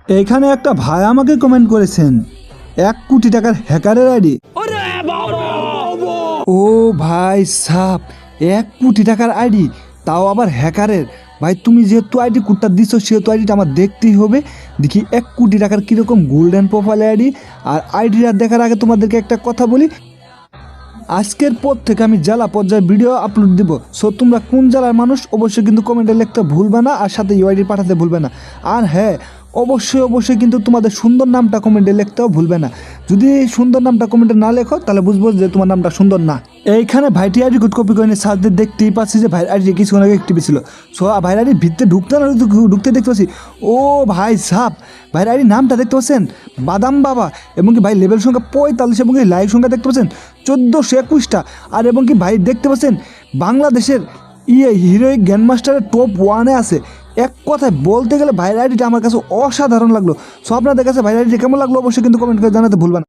এইখানে একটা ভাই আমাকে কমেন্ট করেছেন 1 কোটি টাকার হ্যাকারের আইডি। ও ভাই সাপ, 1 কোটি টাকার আইডি, তাও আবার হ্যাকারের। ভাই তুমি যেহেতু আইডি কোডটা দিচ্ছ সেহেতু আইডিটা আমার দেখতেই হবে। দেখি 1 কোটি টাকার কীরকম গোল্ডেন প্রোফাইল আইডি। আর আইডিটা দেখার আগে তোমাদেরকে একটা কথা বলি, আজকের পর থেকে আমি জেলা পর্যায়ে ভিডিও আপলোড দিব। সো তোমরা কোন জেলার মানুষ অবশ্যই কিন্তু কমেন্টে লিখতে ভুলবে না, আর সাথে ইউআইডি পাঠাতে ভুলবে না। আর হ্যাঁ, অবশ্যই কিন্তু তোমাদের সুন্দর নামটা কমেন্টে লিখতেও ভুলবে না। যদি সুন্দর নামটা কমেন্টে না লেখো তাহলে বুঝবো যে তোমার নামটা সুন্দর না। এইখানে ভাইটি আইডি কোড কপি করে নিয়ে সার্চ দিয়ে দেখতেই পাচ্ছি যে ভাইয়ের আইডি কিছুক্ষণ আগে অ্যাক্টিভ ছিল। সো ভাইয়ের আইডি ভিতরে ঢুকতে দেখতে পাচ্ছি। ও ভাই সাপ, ভাইয়ের আইডি নামটা দেখতে পাচ্ছেন বাদাম বাবা, এবং কি ভাই লেভেল সংখ্যা 45, এবং কি লাইভ সংখ্যা দেখতে পাচ্ছেন 1421টা। আর এবং কি ভাই দেখতে পাচ্ছেন বাংলাদেশের হিরোইক গ্র্যান্ডমাস্টারের টপ 1-এ আছে। এক কথায় বলতে গেলে ভাইয়ের আইডিটা আমার কাছে অসাধারণ লাগলো। সো আপনাদের কাছে ভাইয়ের আইডিটা কেমন লাগলো অবশ্যই কিন্তু কমেন্ট করে জানাতে ভুলবেন না।